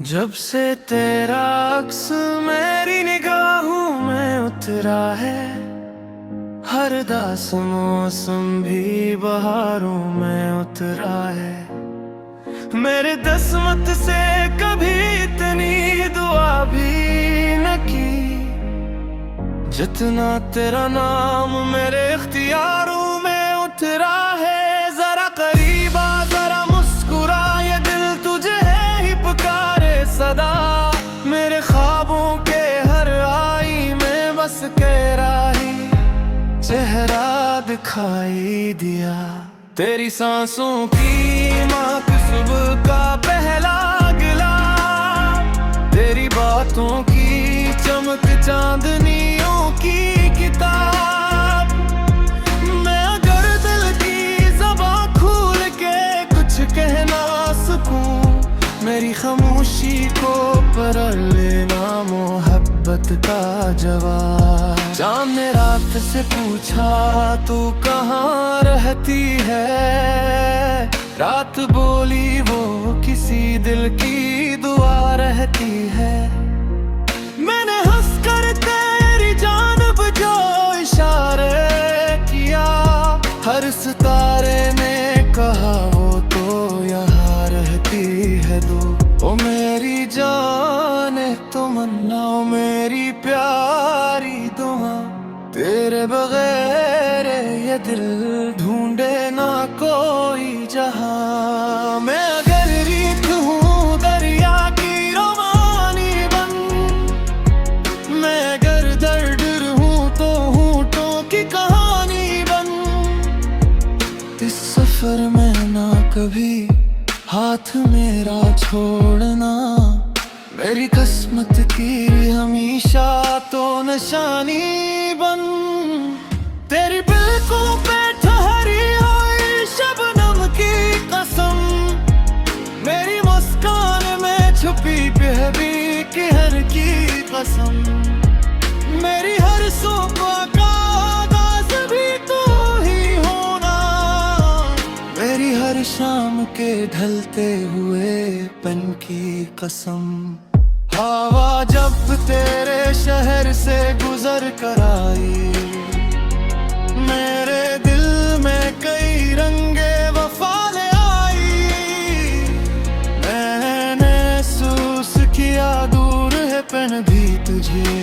जब से तेरा अक्स मेरी निगाहों में उतरा है, हर दास मौसम भी बहारों में उतरा है। मेरे किस्मत से कभी इतनी दुआ भी न की, जितना तेरा नाम मेरे इख्तियारों में उतरा है। जरा करीब आ, जरा मुस्कुरा, ये दिल तुझे है ही पुकारे सदा। मेरे ख्वाबों के हर आई में बस के राही चेहरा दिखाई दिया। तेरी सांसों की महक सुबह का पहला गिला, तेरी बातों की चमक चांदनियों की किताब। मैं अगर दिल की ज़बां खोल के कुछ कहना सकूं, मेरी खामोशी को पढ़ लेना मोहब्बत का जवाब। चाँद ने रात से पूछा तू कहाँ रहती है, रात बोली वो किसी दिल की दुआ रहती है। मैंने हंसकर तेरी जानिब जो इशारे किया, हर सितारे ने कहा वो तो यहाँ रहती है दो। ओ मेरी जाने तमन्ना, ओ मेरी प्यारी दुआ, तेरे बगैर ये दिल ढूंढे ना कोई जहां। मैं अगर रीत हूँ दरिया की रोमानी बन, मैं अगर दर्द हूँ तो होठों की कहानी बन। इस सफर में ना कभी हाथ मेरा छोड़ना, मेरी किस्मत की हमेशा तो निशानी बन। तेरी पलकों पे ठहरी हुई शबनम की कसम, मेरी मुस्कान में छुपी बेहबी की हर की कसम। मेरी हर सुबह का आगाज़ भी तू ही होना, मेरी हर शाम के ढलते हुए पन की कसम। हवा जब तेरे शहर से गुजर कर आई, मेरे दिल में कई रंगे वफा ले आई। मैंने महसूस किया दूर है पन भी तुझे,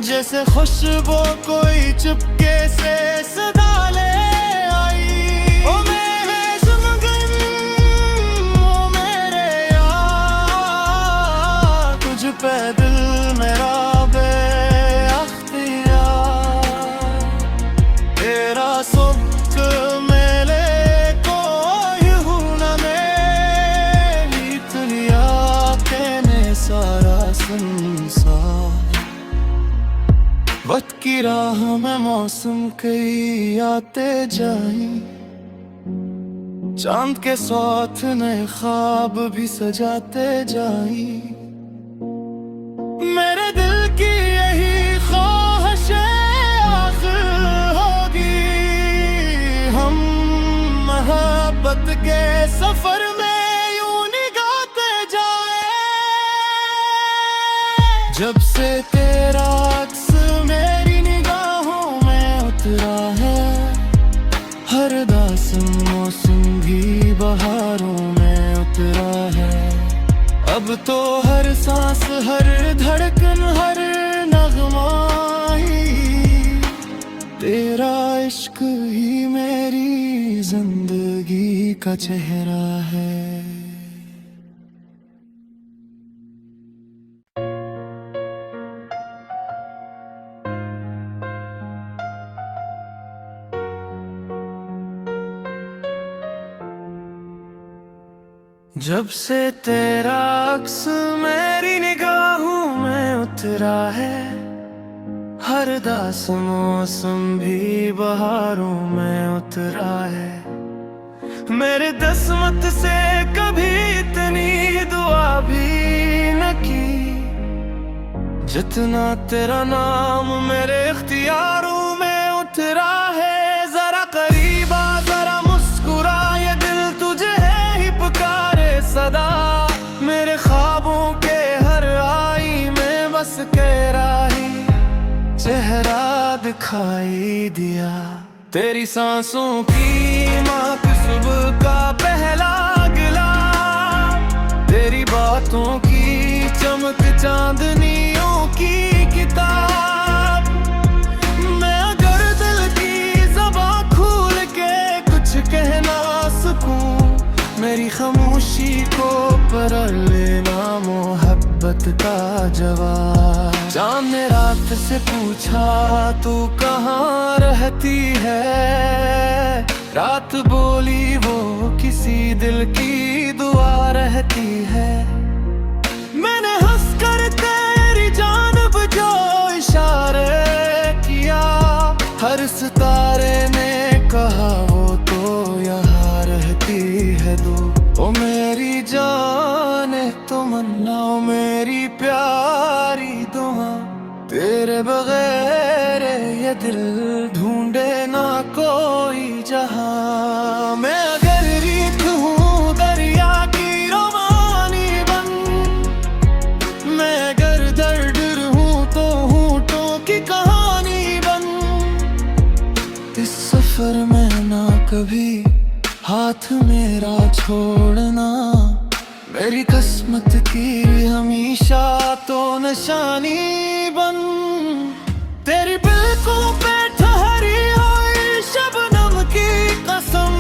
जैसे खुशबू कोई चुपके से सदा ले आई। ओ मेरे सुमगन, ओ मेरे यार, तुझ पे दिल मेरा वक्त की राह में मौसम कई आते जाई, चांद के साथ नए ख्वाब भी सजाते जाई। मेरे दिल की यही ख्वाहिश आखिर होगी, हम मोहब्बत के सफर में यूं निगाहते जाए। जब से तेरा अक्स मेरी निगाहों में उतरा है, हर दास मौसम भी बहारों में उतरा है। अब तो हर सांस, हर धड़कन, हर नगमा ही तेरा इश्क ही मेरी जिंदगी का चेहरा है। जब से तेरा अक्स मेरी निगाहों में उतरा है, हर दास मौसम भी बहारों में उतरा है। मेरे किस्मत से कभी इतनी दुआ भी न की, जितना तेरा नाम मेरे इख्तियारों में उतरा है। जरा करीब आ, जरा मुस्कुरा, ये दिल तुझे है ही पुकारे सदा। मेरे बस के राही चेहरा दिखाई दिया। तेरी सांसों की महक सुबह का पहला गिला, तेरी बातों की चमक चांदनियों की किताब। मैं अगर दिल की ज़बां खोल के कुछ कहना सकूं, मेरी खामोशी को पढ़ लेना मोहब्बत का जवाब। चाँद ने रात से पूछा तू कहाँ रहती है, रात बोली वो किसी दिल की दुआ रहती है। मैंने हंसकर तेरी जानिब जो इशारे किया, हर सितारे ने कहा वो तो यहाँ रहती है दो। ओ मेरी जाने तमन्ना, ओ मेरी प्यारी दुआ, तेरे बगैर ये दिल ढूंढे ना कोई जहां। मैं अगर रीत हूँ दरिया की रोमानी बन, मैं अगर दर्द हूँ तो होठों की कहानी बन। इस सफर में ना कभी हाथ मेरा छोड़ना, मेरी किस्मत की हमेशा तो निशानी बन। तेरी पलकों पे ठहरी हुई शबनम की कसम,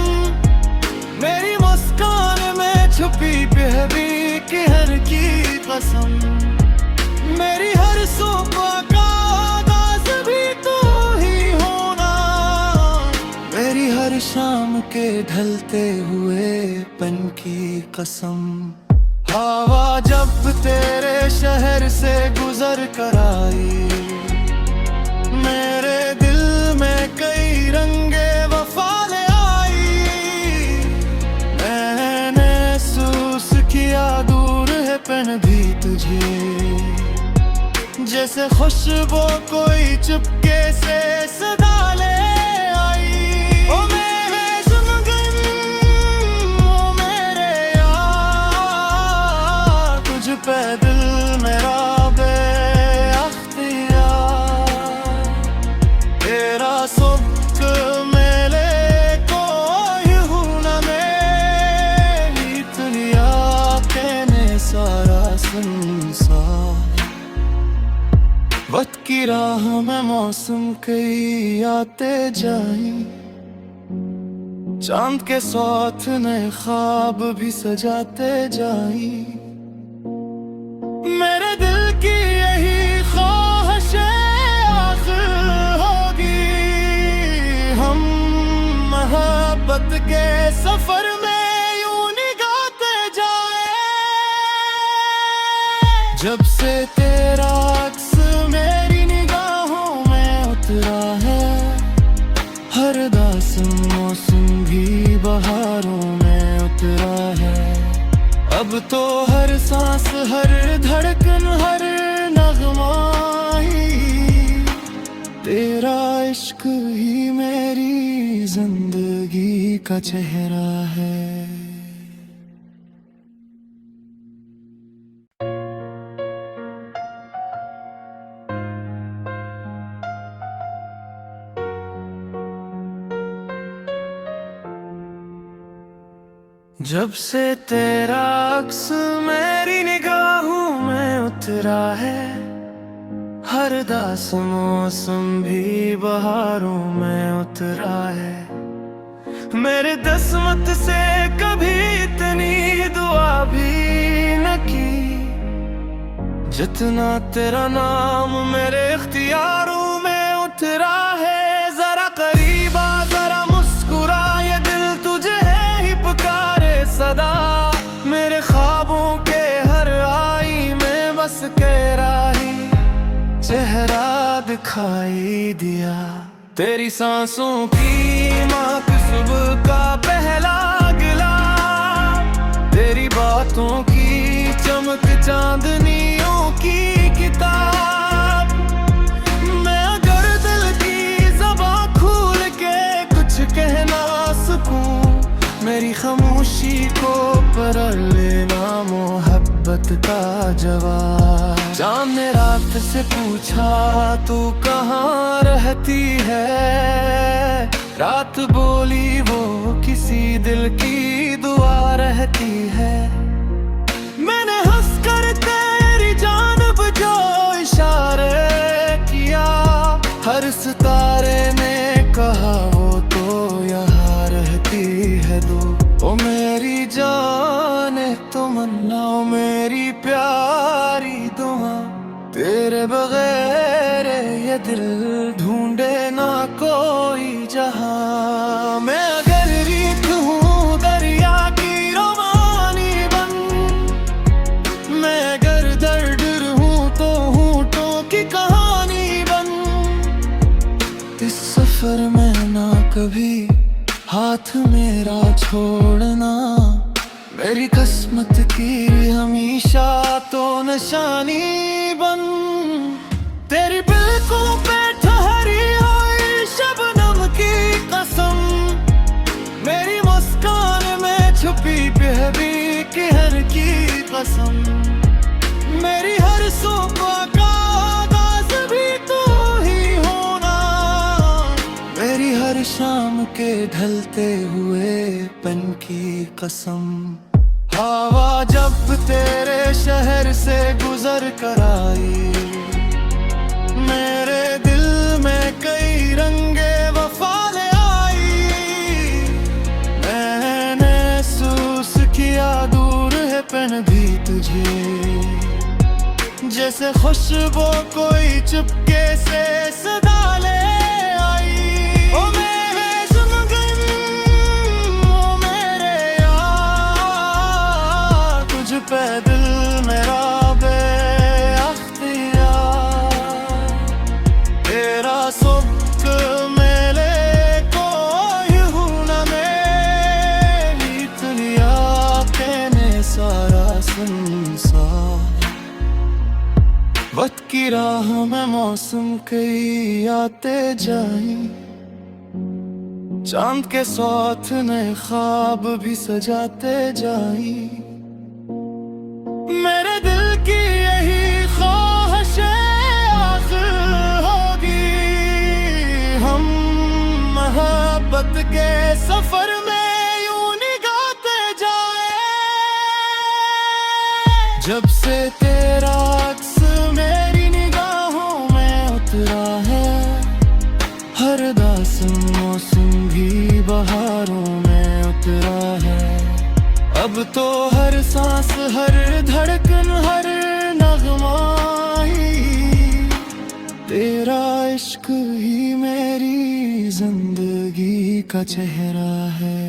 मेरी मुस्कान में छुपी बेहबी की हर की कसम। मेरी हर सुबह का आगाज़ भी तू ही होना, मेरी हर शाम के ढलते हुए पन की कसम। हवा जब तेरे शहर से गुजर कर आई, मेरे दिल में कई रंगे वफा ले आई। मैंने महसूस किया दूर है पन भी तुझे, जैसे खुशबू कोई चुपके से सदा ले आई। ओ मेरे सुनगन, ओ मेरे यार, तुझ पे दिल मेरा वक्त की राह में मौसम कई आते जाए, चांद के साथ नए ख्वाब भी सजाते जाए। मेरे दिल की यही ख्वाहिश आखिर होगी, हम मोहब्बत के सफर में यूं निगाहते जाए। जब से तेरा अक्स मेरी निगाहों में उतरा है, हर दास्तां मौसम भी बहारों में उतरा है। अब तो हर सांस, हर धड़कन, हर नगमा ही तेरा इश्क ही मेरी जिंदगी का चेहरा है। जब से तेरा अक्स मेरी निगाहों में उतरा है, हर दास्तां मौसम भी बहारों में उतरा है। मेरे किस्मत से कभी इतनी दुआ भी न की, जितना तेरा नाम मेरे इख्तियारों में उतरा है। जरा करीब आ, जरा मुस्कुरा, ये दिल तुझे है ही पुकारे सदा। मेरे ख्वाबों के हर आई में बस के राही चेहरा दिखाई दिया। तेरी सांसों की महक सुबह का पहला गिला, तेरी बातों की चमक चांदनियों की किताब। मैं अगर दिल की ज़बां खोल के कुछ कहना सकूं, मेरी खामोशी को पढ़ लेना मोहब्बत का जवाब। चाँद ने रात रात से पूछा तू कहाँ रहती है, रात बोली वो किसी दिल की दुआ रहती है। मैंने हंसकर तेरी जानिब जो इशारे किया, हर सितारे ने कहा वो तो यहाँ रहती है दो। ओ मेरी जाने तमन्ना, ओ मेरी प्यारी दुआ, तेरे बगैर ये दिल ढूंढे ना कोई जहां। मैं अगर रीत हूँ दरिया की रोमानी बन, मैं अगर दर्द हूँ तो होठों की कहानी बन। इस सफर में ना कभी हाथ मेरा छोड़ना, मेरी किस्मत की हमेशा तो निशानी बन। तेरी पलकों पे ठहरी हुई शबनम की कसम, मेरी मुस्कान में छुपी बेहबी कहर की कसम। मेरी हर सुबह का आगाज़ भी तू ही होना, मेरी हर शाम के ढलते हुए पन की कसम। हवा जब तेरे शहर से गुजर कर आई, मेरे दिल में कई रंगे वफा ले आई। मैंने महसूस किया दूर है पन भी तुझे, जैसे खुशबू कोई चुपके से सदा ले आई। ओ मेरे ज़ुमगम, ओ मेरे यार, तुझ पे दिल मेरा तेरा सुख मेले कोई हूँ न, मेरी तुलिया कहने सारा संसार। वक्त की राह में मौसम कई आते जाए, चांद के साथ नए ख्वाब भी सजाते जाए। मेरे दिल की यही ख्वाहिश मोहब्बत के सफर में यूं निगाहते जाए। जब से तेरा अक्स मेरी निगाहों में उतरा है, हर दास मौसम भी बहारों में उतरा है। अब तो हर सांस, हर धड़कन, हर नगमा ही तेरा इश्क ही मेरी जिंदगी का चेहरा है।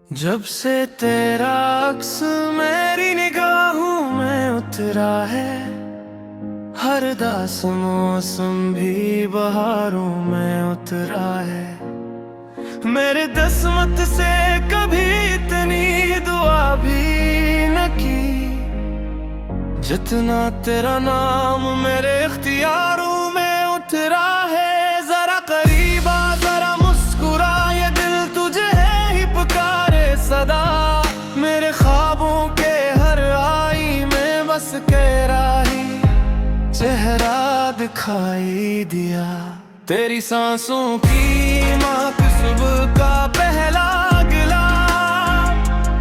जब से तेरा अक्स मेरी निगाहों में उतरा है, हर दास मौसम भी बहारों में उतरा है। मेरे किस्मत से कभी इतनी दुआ भी न की, जितना तेरा नाम मेरे इख्तियारों में उतरा है। जरा करीब आ, जरा मुस्कुरा, ये दिल तुझे है ही पुकारे सदा। मेरे ख्वाबों के हर आई में बस तेरा ही चेहरा दिखाई दिया। तेरी सांसों की महक सुबह का पहला गिला,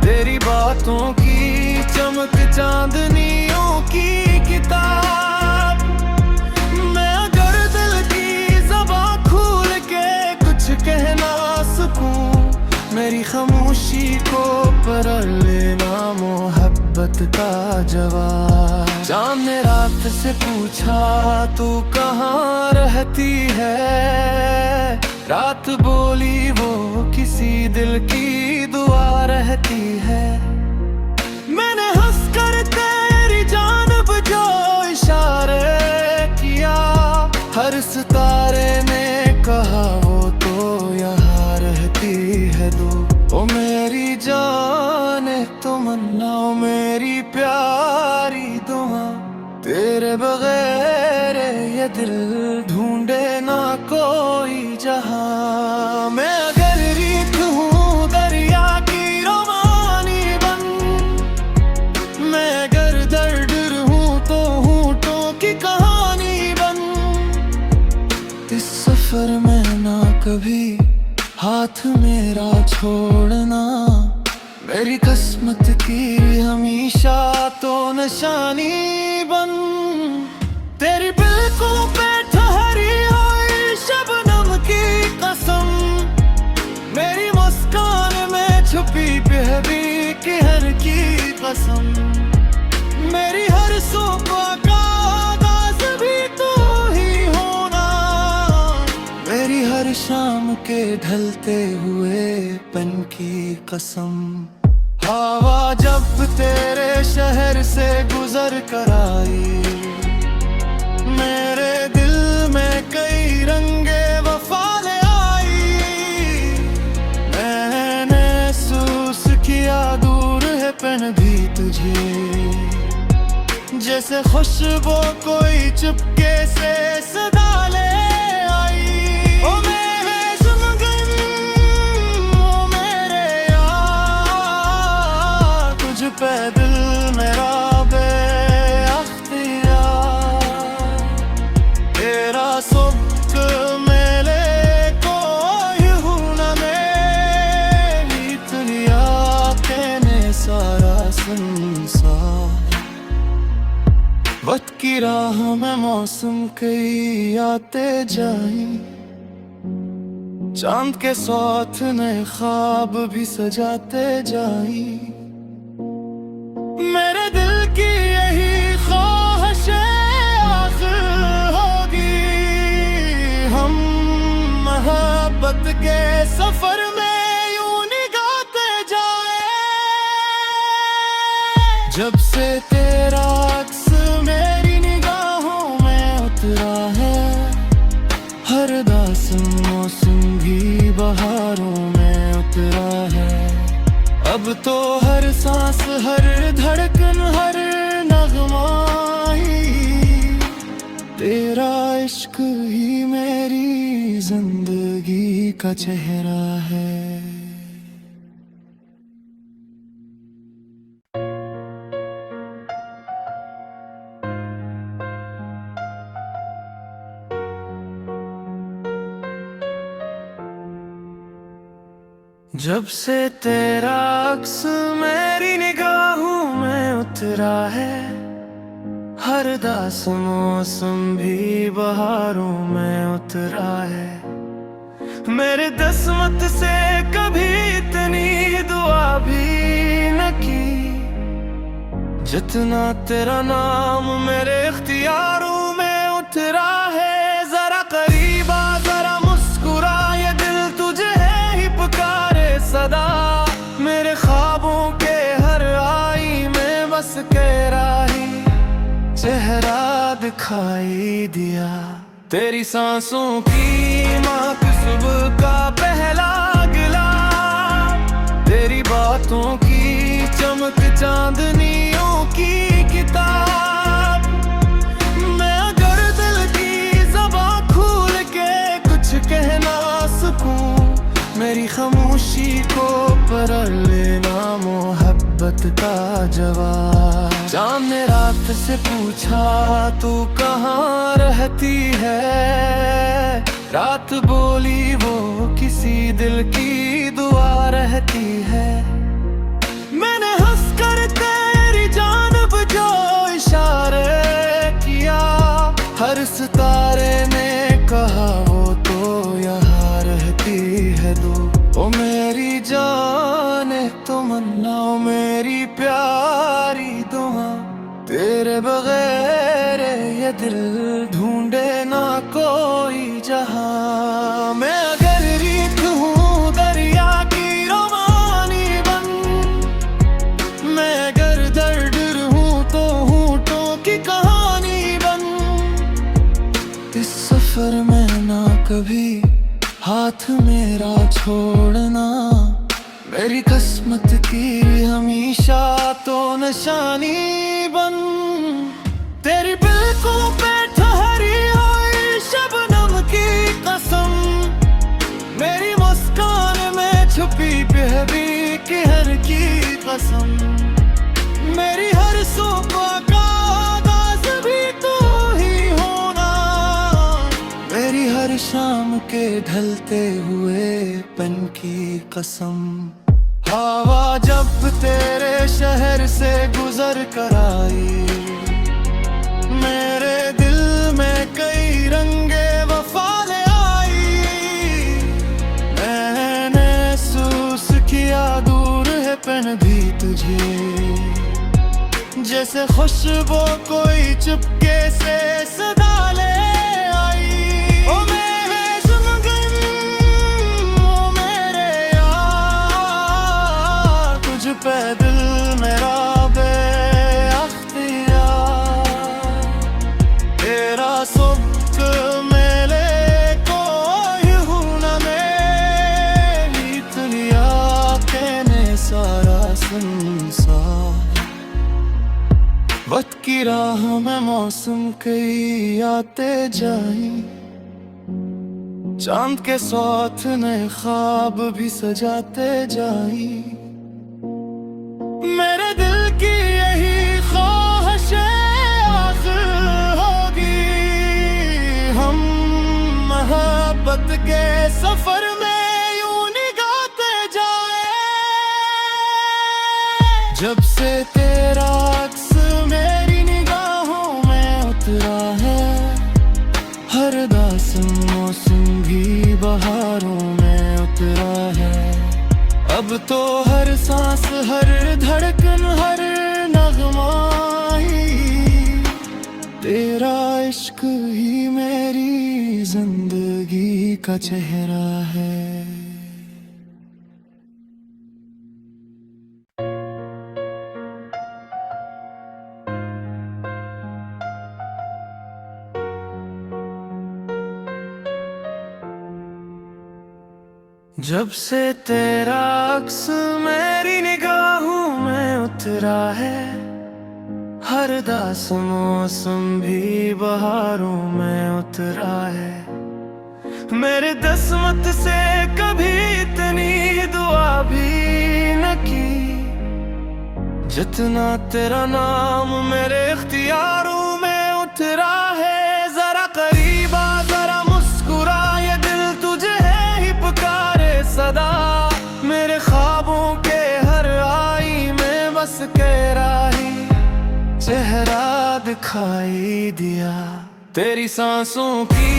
तेरी बातों की चमक चांदनियों की किताब। मैं अगर दिल की ज़बां खोल के कुछ कहना सकूं, मेरी खामोशी को पढ़ लेना मोहब्बत का जवाब। चाँद ने रात से पूछा तू कहाँ रहती है, रात बोली वो किसी दिल की दुआ रहती है। मैंने हंसकर तेरी जानिब जो इशारे किया, हर सितारे ने कहा वो तो यहाँ रहती है दो। ओ मेरी जाने तमन्ना, ओ मेरी प्यारी दुआ, तेरे बगैर ये दिल ढूंढे ना कोई जहां। मैं अगर रीत हूँ दरिया की रोमानी बन, मैं अगर दर्द हूँ तो होठों की कहानी बन। इस सफर में ना कभी हाथ मेरा छोड़ना, मेरी किस्मत की हमेशा तो निशानी बन। तेरी पलकों पे ठहरी हुई शबनम की कसम, मेरी मुस्कान में छुपी बेहबी कहर की कसम। मेरी हर सुबह का आगाज़ भी तू ही होना, मेरी हर शाम के ढलते हुए पन की कसम। हवा जब तेरे शहर से गुजर कर आई, मेरे दिल में कई रंगे वफा ले आई। मैंने महसूस किया दूर है पन भी तुझे, जैसे खुशबू कोई चुपके से सदा ले आई। ओ मेरे सुमगन, ओ मेरे यार, तुझ पे दिल मेरा बेअख्तियार। तेरा सुख मेले कोई हूँ न, मेरी दुनिया कहने सारा संसार। वक्त की राह में मौसम कई आते जाए, चांद के साथ नए ख्वाब भी सजाते जाए। मेरे दिल की यही ख्वाहिश आखिर होगी, हम मोहब्बत के सफर में यूं निगाहते जाए। जब से तेरा अक्स मेरी निगाहों में उतरा है, हर दास मौसम भी बहारों में उतरा है। अब तो हर सांस हर धड़कन हर नगमा ही तेरा इश्क ही मेरी जिंदगी का चेहरा है। जब से तेरा अक्स मेरी निगाहों में उतरा है, हर दास मौसम भी बहारों में उतरा है। मेरे किस्मत से कभी इतनी दुआ भी न की, जितना तेरा नाम मेरे इख्तियारों में उतरा है। जरा करीब आ जरा मुस्कुरा, ये दिल तुझे है ही पुकारे सदा। मेरे ख्वाबों के हर आई में बस के राही चेहरा दिखाई दिया। तेरी सांसों की महक सुबह का पहला गिला, तेरी बातों की चमक चांदनियों की किताब। मैं अगर दिल की ज़बां खोल के कुछ कहना सकूं, मेरी खामोशी को पढ़ लेना मोहब्बत का जवाब। चाँद ने रात से पूछा तू कहाँ रहती है, रात बोली वो किसी दिल की दुआ रहती है। मैंने हंसकर तेरी जानिब जो इशारे किया, हर सितारे ने कहा वो तो यहाँ रहती है दो। ओ मेरी जाने तमन्ना, ओ मेरी प्यारी दुआ, तेरे बगैर ये दिल ढूंढे ना कोई जहां। मैं अगर रीत हूँ दरिया की रोमानी बन, मैं अगर दर्द हूँ तो होठों की कहानी बन। इस सफर में ना कभी हाथ मेरा छोड़ना, मेरी किस्मत की हमेशा तो निशानी बन। तेरी पलकों पे ठहरी हुई शबनम की कसम, मेरी मुस्कान में छुपी प्यारी कहर की कसम, मेरी हर सुबह का आगाज भी तू ही होना, मेरी हर शाम के ढलते हुए पन की कसम। हवा जब तेरे शहर से गुजर कर आई, मेरे दिल में कई रंगे वफा ले आई, मैंने महसूस किया दूर है पन भी तुझे, जैसे खुशबू कोई चुपके से सदा ले आई। ओ मेरे सुमगन, ओ मेरे यार, तुझ पे दिल मेरा बेअख्तियार, तेरा सुख मेले कोई हूँ न, मेरी दुनिया कहने सारा संसार। वक्त की राह में मौसम कई आते जाए, चांद के साथ नए ख्वाब भी सजाते जाए, मेरे दिल की यही ख्वाहिश आखिर होगी, हम मोहब्बत के सफर में यूं निगाहते जाए। जब से तेरा अक्स मेरी निगाहों में उतरा है, हर दास मौसम भी बहारों में उतरा है, अब तो हर सांस हर धड़कन हर नगमा ही तेरा इश्क ही मेरी जिंदगी का चेहरा है। जब से तेरा अक्स मेरी निगाहों में उतरा है, हर दास मौसम भी बहारों में उतरा है, मेरे किस्मत से कभी इतनी दुआ भी न की, जितना तेरा नाम मेरे इख्तियारों में उतरा है। जरा करीब आ, जरा मुस्कुरा, ये दिल तुझे है ही पुकारे सदा, मेरे ख्वाबों के हर आई में बस के राही चेहरा दिखाई दिया, तेरी सांसों की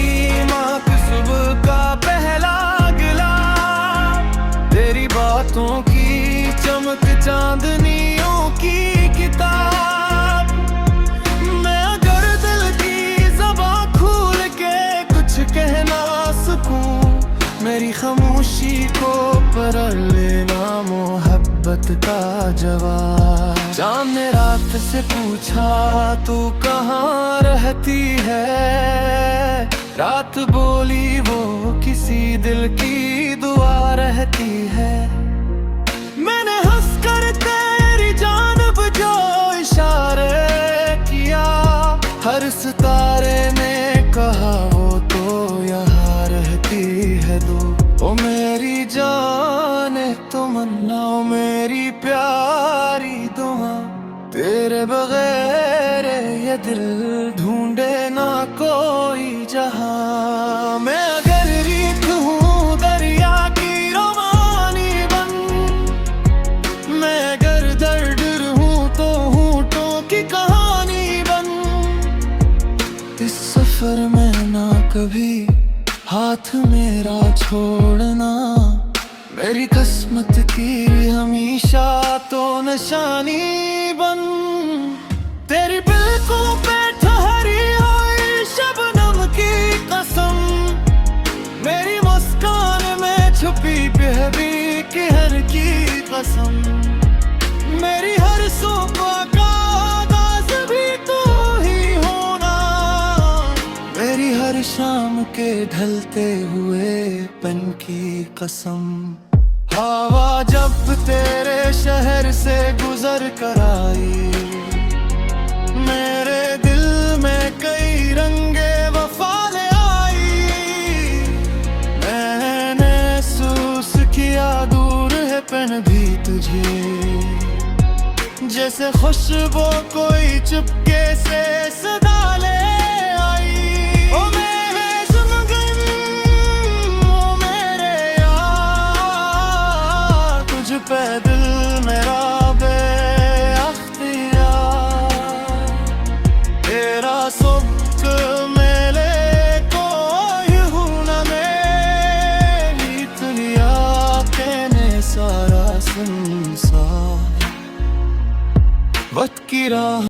महक सुबह का पहला गिला, तेरी बातों की चमक चांदनियों की किताब, मैं अगर दिल की ज़बां खोल के कुछ कहना सकूं, मेरी खामोशी को पढ़ लेना मोहब्बत का जवाब। चांद ने रात से पूछा तू कहाँ रहती है, रात बोली वो किसी दिल की दुआ रहती है, मैंने हंसकर तेरी जानिब जो इशारे किया, हर सितारे ने कहा वो तो यहाँ रहती है दो। ओ मेरी जाने तमन्ना, ओ मेरी प्यारी दुआ, तेरे बगैर ये दिल ढूंढे ना कोई जहां। मैं अगर रीत हूँ दरिया की रोमानी बन, मैं अगर दर्द हूँ तो होठों की कहानी बन, इस सफर में ना कभी हाथ मेरा छोड़ना, मेरी किस्मत की हमेशा तो निशानी बन, तेरी पलकों पे ठहरी हुई शबनम की कसम, मेरी मुस्कान में छुपी प्यारी कहर की कसम, मेरी हर सुबह का आगाज भी तू ही होना, मेरी हर शाम के ढलते हुए पन की कसम। हवा जब तेरे शहर से गुजर कर आई, मेरे दिल में कई रंगे वफा ले आई। मैंने महसूस किया दूर है पन भी तुझे, जैसे खुशबू कोई चुपके से सदा ले आई। ओ मेरे सुमगन, ओ मेरे यार, तुझ पे दिल मेरा बेअख्तियार। तेरा सुख मेले कोई हूं न, मेरी दुनिया कहने सारा संसार वक्त की राह